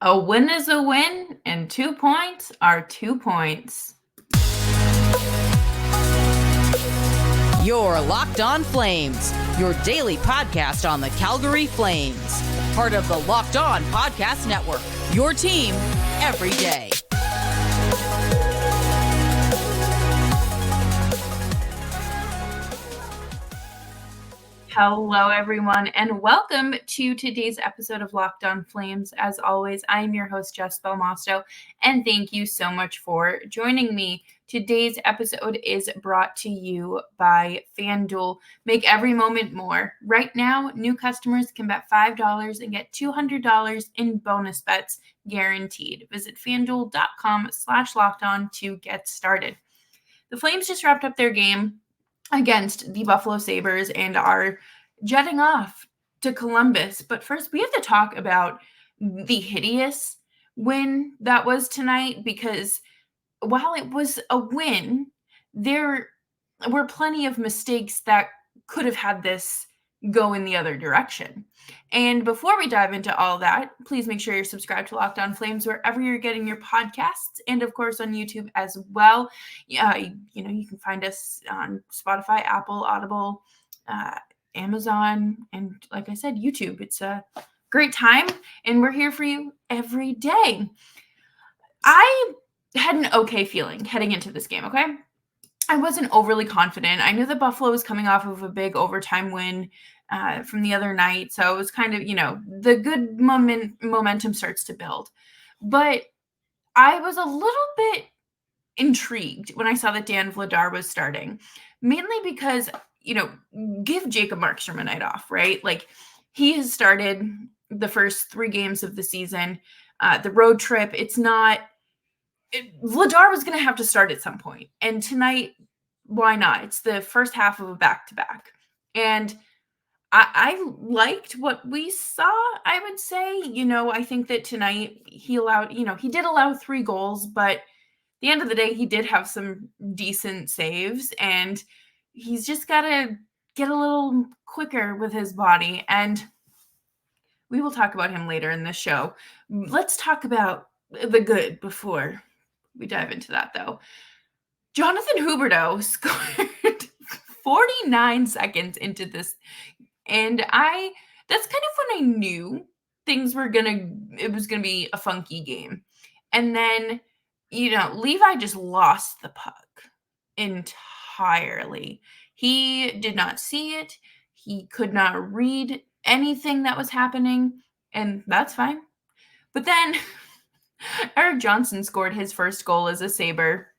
A win is a win, and 2 points are 2 points. You're Locked On Flames, your daily podcast on the Calgary Flames. Part of the Locked On Podcast Network, your team every day. Hello, everyone, and welcome to today's episode of Locked On Flames. As always, I am your host, Jess, and thank you so much for joining me. Today's episode is brought to you by FanDuel. Make every moment more. Right now, new customers can bet $5 and get $200 in bonus bets guaranteed. Visit FanDuel.com/lockedon to get started. The Flames just wrapped up their game against the Buffalo Sabres and are jetting off to Columbus. But first, we have to talk about the hideous win that was tonight, because while it was a win, there were plenty of mistakes that could have had this go in the other direction. And before we dive into all that, please make sure you're subscribed to Locked On Flames wherever you're getting your podcasts, and of course on YouTube as well. You can find us on Spotify, Apple, Audible, Amazon, and like I said, YouTube. It's a great time, and we're here for you every day. I had an okay feeling heading into this game, okay? I wasn't overly confident. I knew that Buffalo was coming off of a big overtime win from the other night. So it was kind of, the good momentum starts to build. But I was a little bit intrigued when I saw that Dan Vladar was starting, mainly because, give Jacob Markstrom a night off, right? Like, he has started the first 3 games of the season. The road trip, Vladar was going to have to start at some point. And tonight, why not? It's the first half of a back-to-back. And I liked what we saw, I would say. I think that tonight he did allow 3 goals, but at the end of the day, he did have some decent saves, and he's just got to get a little quicker with his body. And we will talk about him later in the show. Let's talk about the good before we dive into that, though. Jonathan Huberdeau scored 49 seconds into this, and that's kind of when I knew it was gonna be a funky game. And then, Levi just lost the puck entirely. He did not see it. He could not read anything that was happening, and that's fine. But then Erik Johnson scored his first goal as a Sabre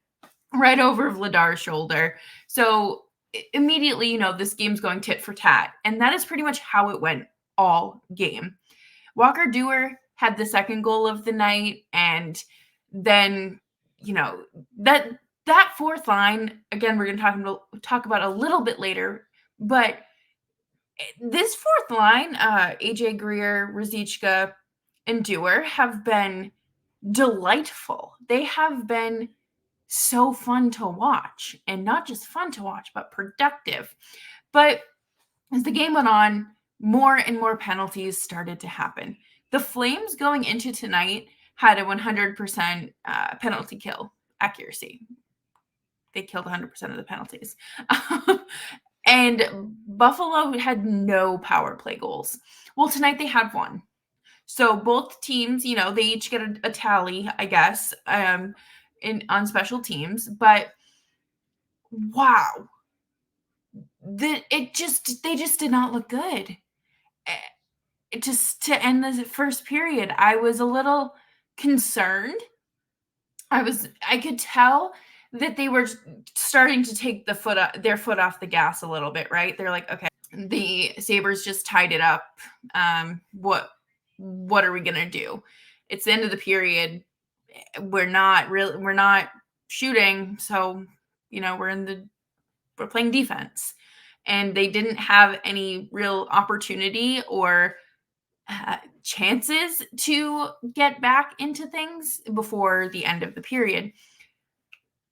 right over Vladar's shoulder. So immediately, this game's going tit for tat. And that is pretty much how it went all game. Walker Duel had the second goal of the night. And then, that fourth line, again, we're going to talk about a little bit later. But this fourth line, AJ Greer, Ruzicka, and Duel have been delightful. They have been so fun to watch, and not just fun to watch, but productive. But as the game went on, more and more penalties started to happen. The Flames going into tonight had a 100% penalty kill accuracy. They killed 100% of the penalties. And Buffalo had no power play goals. Well, tonight they had 1. So both teams, they each get a tally, I guess, on special teams. But wow, they just did not look good. Just to end the first period, I was a little concerned. I could tell that they were starting to take their foot off the gas a little bit, right? They're like, okay, the Sabres just tied it up. What are we gonna do? It's the end of the period. We're not shooting, so we're playing defense. And they didn't have any real opportunity or chances to get back into things before the end of the period.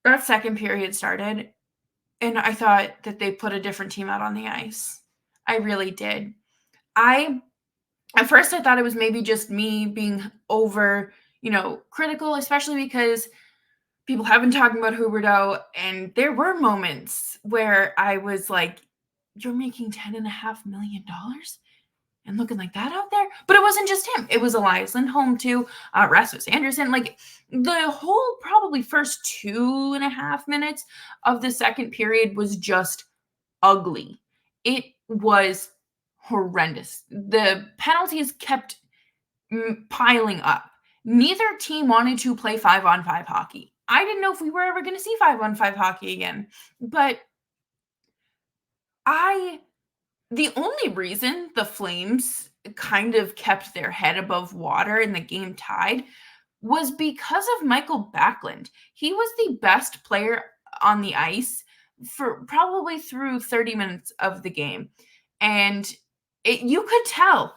That second period started, and I thought that they put a different team out on the ice. I really did. I At first, I thought it was maybe just me being over, critical, especially because people have been talking about Huberdeau, and there were moments where I was like, you're making $10.5 million and looking like that out there? But it wasn't just him. It was Elias Lindholm too, Rasmus Anderson. Like the whole probably first 2.5 minutes of the second period was just ugly. It was horrendous. The penalties kept piling up. Neither team wanted to play 5-on-5 hockey. I didn't know if we were ever going to see 5-on-5 hockey again. But the only reason the Flames kind of kept their head above water and the game tied was because of Mikael Backlund. He was the best player on the ice for probably through 30 minutes of the game. And you could tell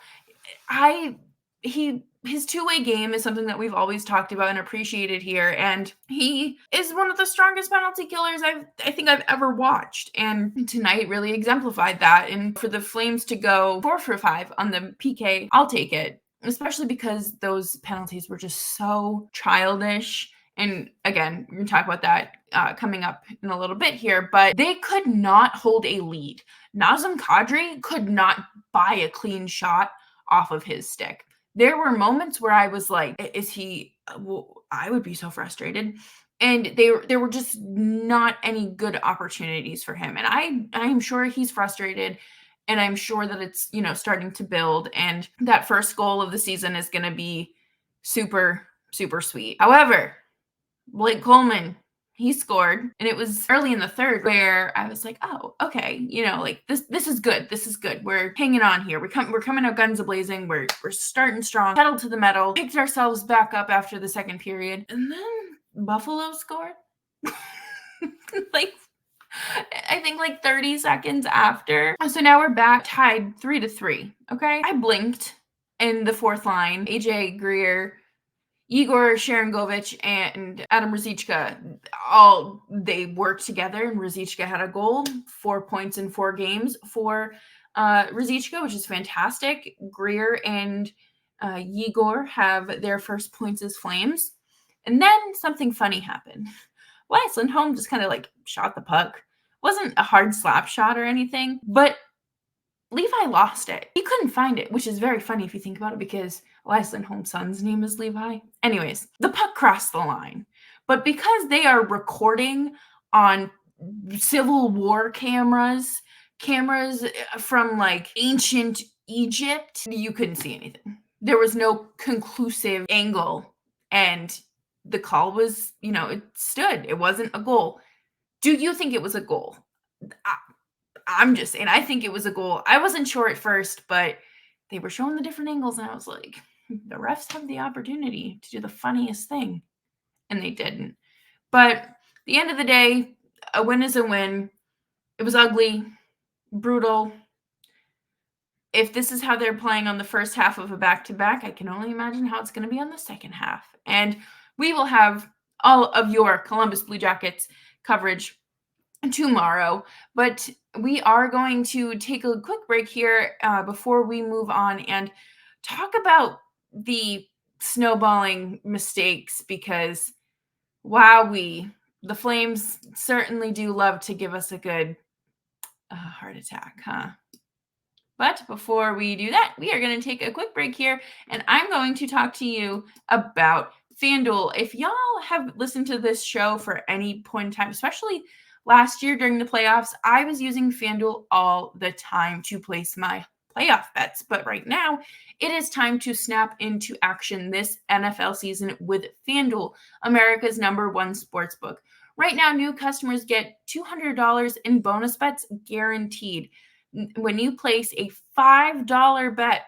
his two-way game is something that we've always talked about and appreciated here, and he is one of the strongest penalty killers I think I've ever watched, and tonight really exemplified that. And for the Flames to go 4 for 5 on the PK, I'll take it, especially because those penalties were just so childish. And again, we're going to talk about that coming up in a little bit here, but they could not hold a lead. Nazem Kadri could not buy a clean shot off of his stick. There were moments where I was like, I would be so frustrated. And there were just not any good opportunities for him. And I'm sure he's frustrated, and I'm sure that it's, starting to build, and that first goal of the season is going to be super, super sweet. However, Blake Coleman, he scored, and it was early in the third where I was like, oh, okay, like this is good. This is good. We're hanging on here. We're coming out guns a-blazing. We're starting strong. Pedal to the metal. Picked ourselves back up after the second period, and then Buffalo scored. I think 30 seconds after. So now we're back tied 3-3. Okay. I blinked in the fourth line. AJ Greer, Igor Sharangovich, and Adam Ruzicka, they worked together, and Ruzicka had a goal, 4 points in 4 games for Ruzicka, which is fantastic. Greer and Igor have their first points as Flames. And then something funny happened. Elias Lindholm just kind of shot the puck. Wasn't a hard slap shot or anything, but Levi lost it. He couldn't find it, which is very funny if you think about it, because Elias Lindholm's son's name is Levi. Anyways, the puck crossed the line. But because they are recording on Civil War cameras from ancient Egypt, you couldn't see anything. There was no conclusive angle, and the call was, it stood. It wasn't a goal. Do you think it was a goal? I'm just saying, I think it was a goal. I wasn't sure at first, but they were showing the different angles, and I was like, the refs have the opportunity to do the funniest thing, and they didn't. But at the end of the day, a win is a win. It was ugly, brutal. If this is how they're playing on the first half of a back-to-back, I can only imagine how it's going to be on the second half. And we will have all of your Columbus Blue Jackets coverage tomorrow, but we are going to take a quick break here before we move on and talk about the snowballing mistakes, because wowee, the Flames certainly do love to give us a good heart attack, huh? But before we do that, we are going to take a quick break here, and I'm going to talk to you about FanDuel. If y'all have listened to this show for any point in time, especially last year during the playoffs, I was using FanDuel all the time to place my playoff bets. But right now, it is time to snap into action this NFL season with FanDuel, America's #1 sportsbook. Right now, new customers get $200 in bonus bets guaranteed. When you place a $5 bet,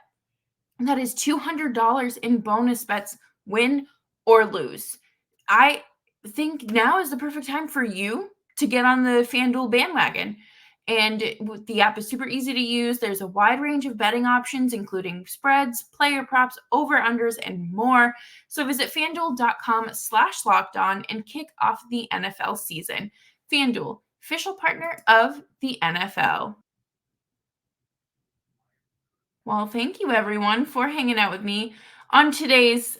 that is $200 in bonus bets, win or lose. I think now is the perfect time for you to get on the FanDuel bandwagon. And the app is super easy to use. There's a wide range of betting options, including spreads, player props, over-unders, and more. So visit FanDuel.com/lockedon and kick off the NFL season. FanDuel, official partner of the NFL. Well, thank you everyone for hanging out with me on tonight's,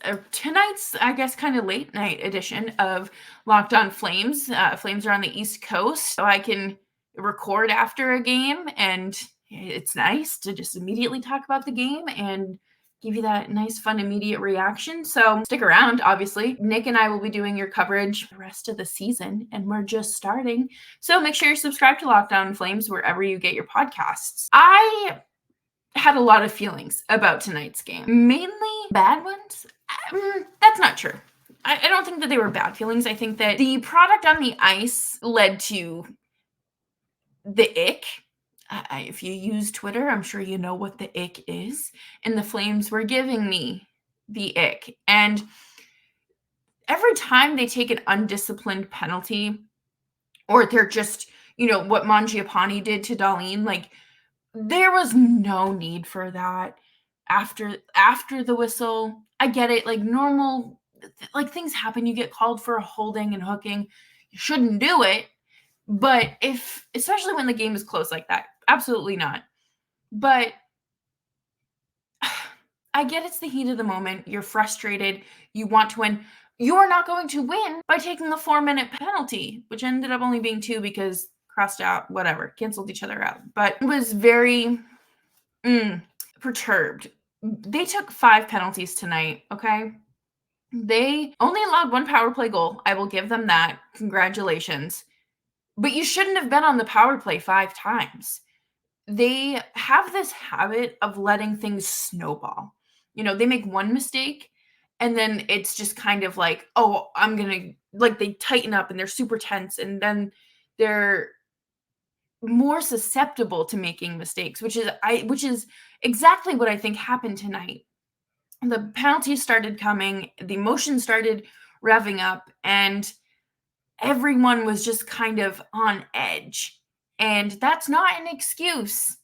I guess, kind of late night edition of Locked On Flames. Flames are on the East Coast, so I can record after a game, and it's nice to just immediately talk about the game and give you that nice, fun, immediate reaction. So stick around, obviously. Nick and I will be doing your coverage the rest of the season, and we're just starting. So make sure you're subscribed to Locked On Flames wherever you get your podcasts. I had a lot of feelings about tonight's game, mainly bad ones. That's not true. I don't think that they were bad feelings. I think that the product on the ice led to the ick. If you use Twitter, I'm sure you know what the ick is. And the Flames were giving me the ick. And every time they take an undisciplined penalty, or they're just, what Mangiapane did to Dahlin, like, there was no need for that. After the whistle, I get it. Like, normal, like, things happen. You get called for a holding and hooking. You shouldn't do it. But especially when the game is close like that, absolutely not. But I get it's the heat of the moment. You're frustrated. You want to win. You are not going to win by taking a 4-minute penalty, which ended up only being 2 because crossed out, whatever, canceled each other out. But it was very perturbed. They took 5 penalties tonight, okay? They only allowed 1 power play goal. I will give them that. Congratulations. But you shouldn't have been on the power play 5 times. They have this habit of letting things snowball. They make one mistake, and then it's just kind of like, oh, I'm going to, like, they tighten up and they're super tense, and then they're more susceptible to making mistakes, which is exactly what I think happened tonight. The penalties started coming, the emotion started revving up, and everyone was just kind of on edge. And that's not an excuse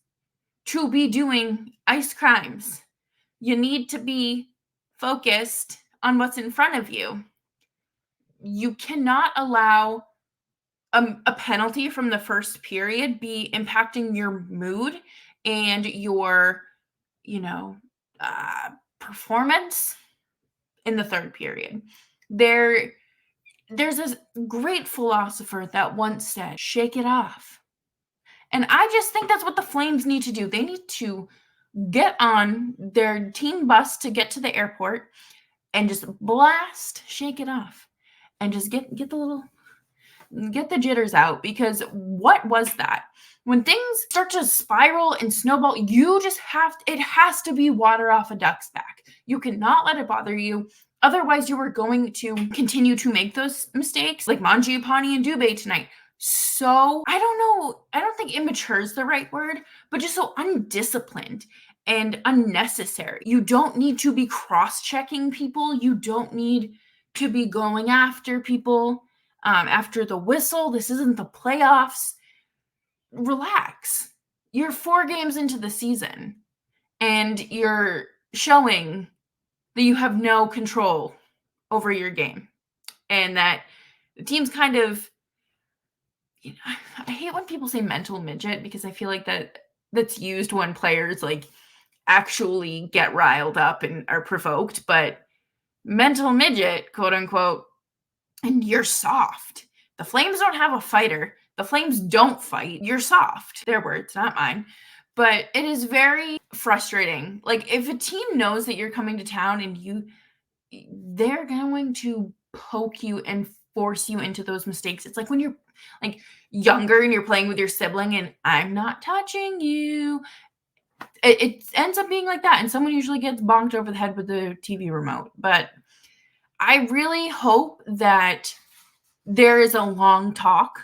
to be doing ice crimes. You need to be focused on what's in front of you. You cannot allow a penalty from the first period be impacting your mood and your, performance in the third period. There's this great philosopher that once said, shake it off. And I just think that's what the Flames need to do. They need to get on their team bus to get to the airport and just shake it off, and just get the jitters out, because what was that? When things start to spiral and snowball, it has to be water off a duck's back. You cannot let it bother you. Otherwise, you are going to continue to make those mistakes, like Mangiapane and Dubé tonight. So, I don't know. I don't think immature is the right word, but just so undisciplined and unnecessary. You don't need to be cross-checking people. You don't need to be going after people after the whistle. This isn't the playoffs. Relax. You're 4 games into the season, and you're showing that you have no control over your game, and that the team's kind of, I hate when people say mental midget, because I feel like that's used when players like actually get riled up and are provoked, but mental midget, quote unquote, and you're soft. The Flames don't have a fighter. The Flames don't fight. You're soft. Their words, not mine. But it is very frustrating. Like, if a team knows that you're coming to town and they're going to poke you and force you into those mistakes. It's like when you're like younger and you're playing with your sibling and I'm not touching you. It ends up being like that. And someone usually gets bonked over the head with the TV remote. But I really hope that there is a long talk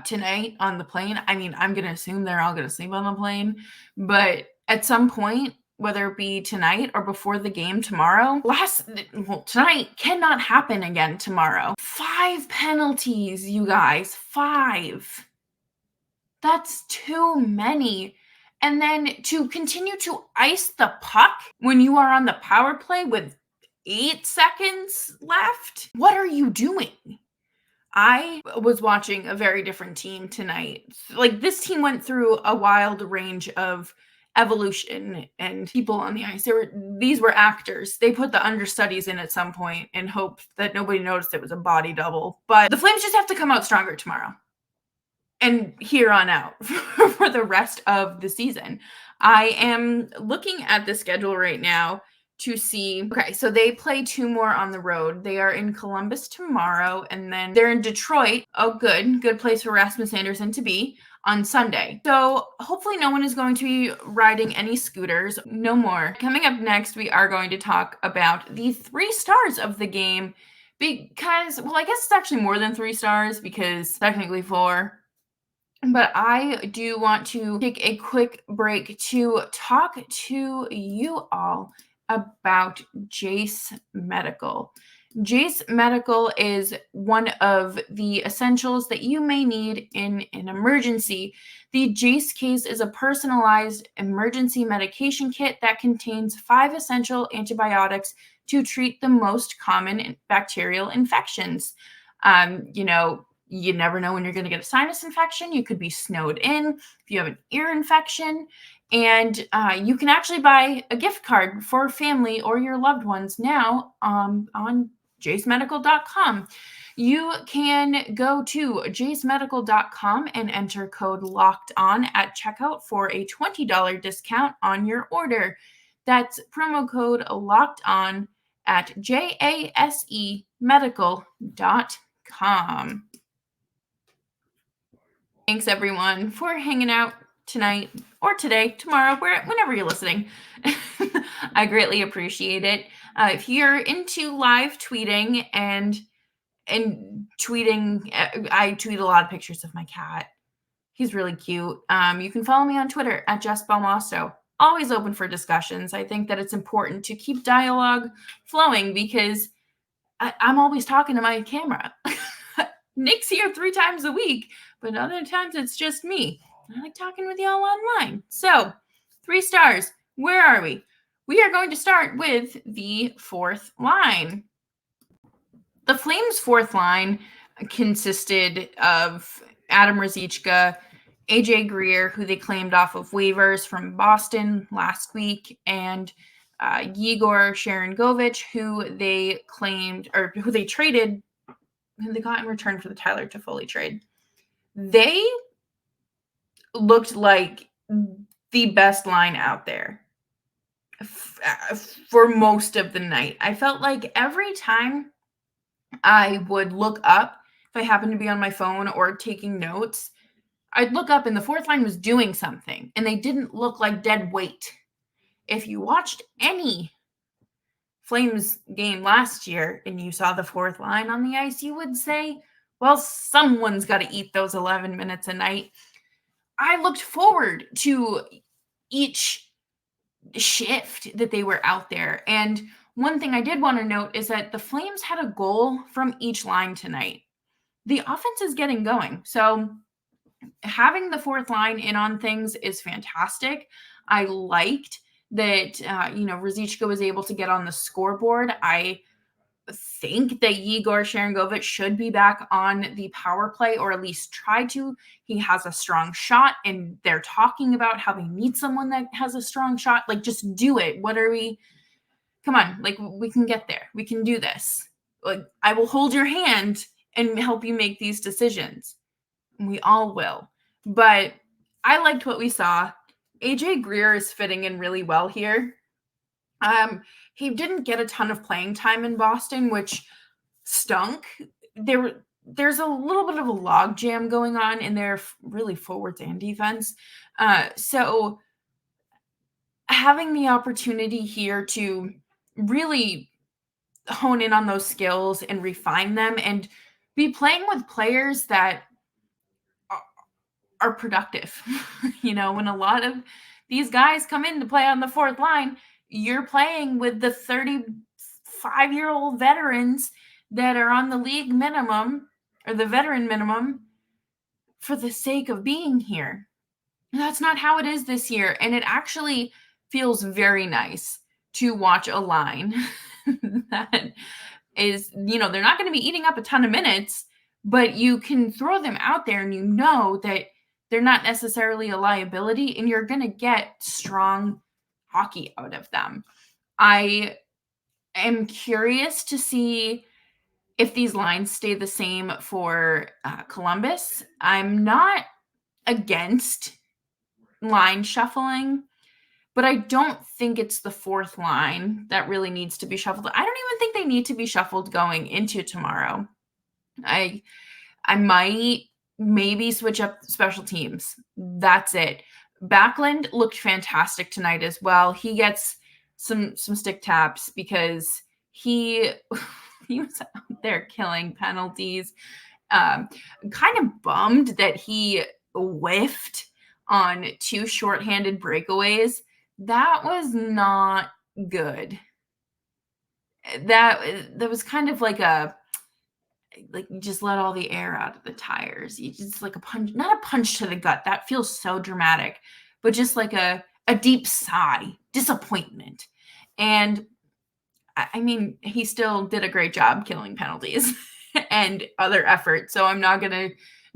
tonight on the plane. I mean, I'm going to assume they're all going to sleep on the plane, but at some point, whether it be tonight or before the game tomorrow, tonight cannot happen again tomorrow. 5 penalties, you guys, 5. That's too many. And then to continue to ice the puck when you are on the power play with 8 seconds left? What are you doing? I was watching a very different team tonight. Like, this team went through a wild range of evolution and people on the ice. These were actors. They put the understudies in at some point and hoped that nobody noticed it was a body double. But the Flames just have to come out stronger tomorrow and here on out for the rest of the season. I am looking at the schedule right now to see. Okay, so they play 2 more on the road. They are in Columbus tomorrow, and then they're in Detroit. Oh, good place for Rasmus Anderson to be on Sunday. So hopefully no one is going to be riding any scooters. No more. Coming up next, we are going to talk about the 3 stars of the game because, well, I guess it's actually more than 3 stars because technically 4. But I do want to take a quick break to talk to you all about Jess Medical. Jess Medical is one of the essentials that you may need in an emergency. The Jess case is a personalized emergency medication kit that contains 5 essential antibiotics to treat the most common bacterial infections. You never know when you're going to get a sinus infection. You could be snowed in if you have an ear infection. And you can actually buy a gift card for family or your loved ones now on jasemedical.com. You can go to jasemedical.com and enter code LOCKEDON at checkout for a $20 discount on your order. That's promo code LOCKEDON at jasemedical.com. Thanks, everyone, for hanging out tonight or today, tomorrow, whenever you're listening. I greatly appreciate it. If you're into live tweeting and tweeting, I tweet a lot of pictures of my cat. He's really cute. You can follow me on Twitter at Jess Belmosto. Always open for discussions. I think that it's important to keep dialogue flowing because I'm always talking to my camera. Nick's here 3 times a week, but other times it's just me. I like talking with y'all online. So, 3 stars. Where are we? We are going to start with the 4th line. The Flames' 4th line consisted of Adam Ruzicka, AJ Greer, who they claimed off of waivers from Boston last week, and Yegor Sharangovich, who they claimed, or who they traded, who they got in return for the Tyler Toffoli trade. They looked like the best line out there for most of the night. I felt like every time I would look up, if I happened to be on my phone or taking notes, I'd look up and the 4th line was doing something, and they didn't look like dead weight. If you watched any Flames game last year and you saw the 4th line on the ice, you would say, well, someone's got to eat those 11 minutes a night. I looked forward to each shift that they were out there. And one thing I did want to note is that the Flames had a goal from each line tonight. The offense is getting going. So having the 4th line in on things is fantastic. I liked that, Ruzicka was able to get on the scoreboard. I think that Yegor Sharangovich should be back on the power play, or at least try to. He has a strong shot, and they're talking about how they need someone that has a strong shot. Like, just do it. Come on, like, we can get there. We can do this. Like, I will hold your hand and help you make these decisions. We all will. But I liked what we saw. AJ Greer is fitting in really well here. He didn't get a ton of playing time in Boston, which stunk. There's a little bit of a log jam going on in their really forwards and defense. So having the opportunity here to really hone in on those skills and refine them and be playing with players that are productive. When a lot of these guys come in to play on the 4th line, you're playing with the 35-year-old veterans that are on the league minimum or the veteran minimum for the sake of being here. And that's not how it is this year. And it actually feels very nice to watch a line that is, they're not going to be eating up a ton of minutes, but you can throw them out there and that They're not necessarily a liability, and you're going to get strong hockey out of them. I am curious to see if these lines stay the same for Columbus. I'm not against line shuffling, but I don't think it's the fourth line that really needs to be shuffled. I don't even think they need to be shuffled going into tomorrow. I might maybe switch up special teams. That's it. Backlund looked fantastic tonight as well. He gets some stick taps because he was out there killing penalties. Kind of bummed that he whiffed on 2 shorthanded breakaways. That was not good. That was kind of like you just let all the air out of the tires. You just like a punch, not a punch to the gut. That feels so dramatic, but just like a deep sigh, disappointment. And I mean, he still did a great job killing penalties and other efforts. So I'm not going to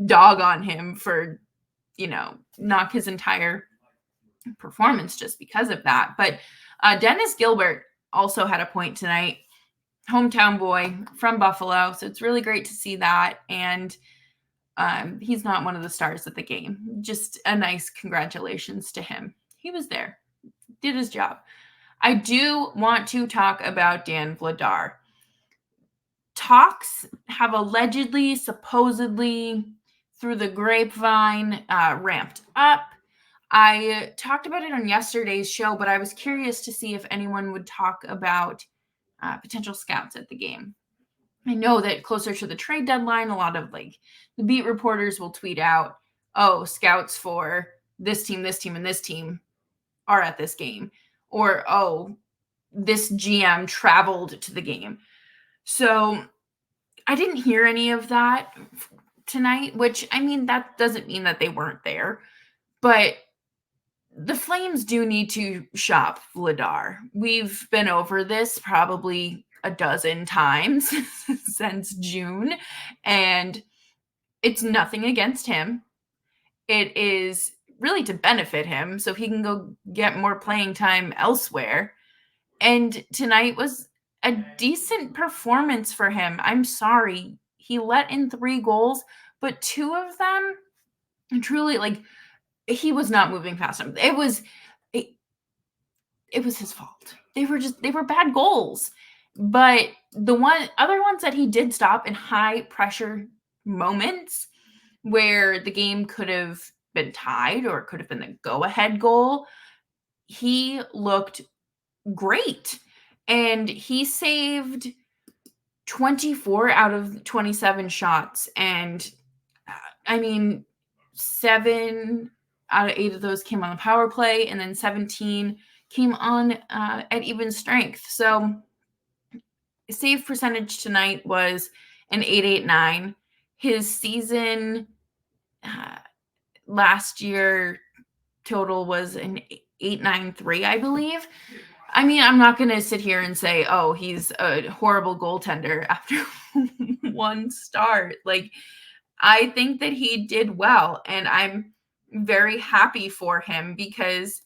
dog on him for, knock his entire performance just because of that. But Dennis Gilbert also had a point tonight. Hometown boy from Buffalo. So it's really great to see that. And he's not one of the stars of the game. Just a nice congratulations to him. He was there, did his job. I do want to talk about Dan Vladar. Talks have allegedly, supposedly, through the grapevine, ramped up. I talked about it on yesterday's show, but I was curious to see if anyone would talk about potential scouts at the game. I know that closer to the trade deadline, a lot of the beat reporters will tweet out, oh, scouts for this team, and this team are at this game. Or, oh, this GM traveled to the game. So I didn't hear any of that tonight, which, I mean, that doesn't mean that they weren't there. But the Flames do need to shop Vladar. We've been over this probably a dozen times since June, and it's nothing against him. It is really to benefit him so he can go get more playing time elsewhere. And tonight was a decent performance for him. I'm sorry. He let in 3 goals, but 2 of them truly, he was not moving fast enough. It was his fault. They were bad goals. But the other ones that he did stop in high pressure moments where the game could have been tied or it could have been the go-ahead goal, he looked great. And he saved 24 out of 27 shots. And I mean, 7 out of 8 of those came on the power play, and then 17 came on at even strength. So save percentage tonight was an .889. His season last year total was an .893, I believe. I mean, I'm not going to sit here and say, oh, he's a horrible goaltender after one start. I think that he did well, and I'm very happy for him because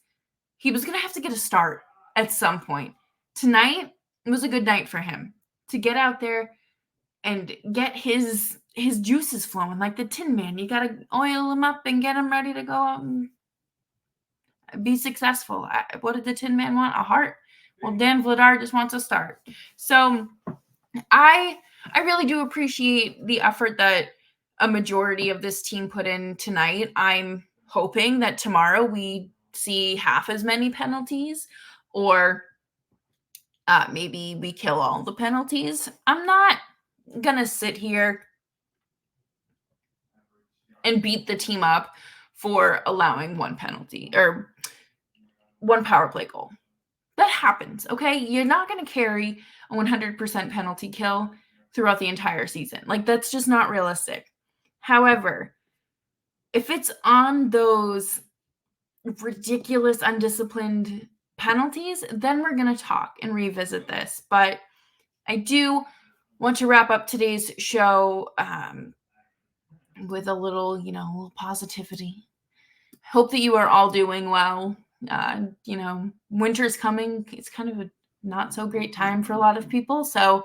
he was going to have to get a start at some point. Tonight was a good night for him to get out there and get his juices flowing like the Tin Man. You got to oil him up and get him ready to go out and be successful. What did the Tin Man want? A heart? Well, Dan Vladar just wants a start. So I really do appreciate the effort that a majority of this team put in tonight. I'm hoping that tomorrow we see half as many penalties, or maybe we kill all the penalties. I'm not going to sit here and beat the team up for allowing 1 penalty or 1 power play goal. That happens, okay? You're not going to carry a 100% penalty kill throughout the entire season. That's just not realistic. However, if it's on those ridiculous, undisciplined penalties, then we're going to talk and revisit this. But I do want to wrap up today's show with a little, little positivity. Hope that you are all doing well. Winter's coming. It's kind of a not so great time for a lot of people. So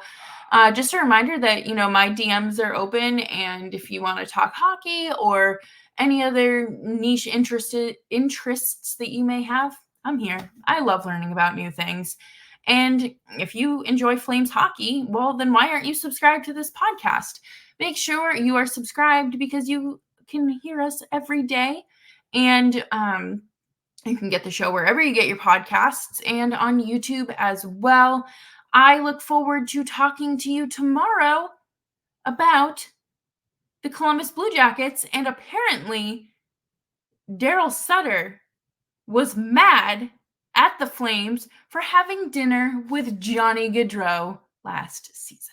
just a reminder that, my DMs are open, and if you want to talk hockey or any other niche interests that you may have, I'm here. I love learning about new things. And if you enjoy Flames hockey, well, then why aren't you subscribed to this podcast? Make sure you are subscribed because you can hear us every day. And you can get the show wherever you get your podcasts and on YouTube as well. I look forward to talking to you tomorrow about the Columbus Blue Jackets. And apparently, Daryl Sutter was mad at the Flames for having dinner with Johnny Gaudreau last season.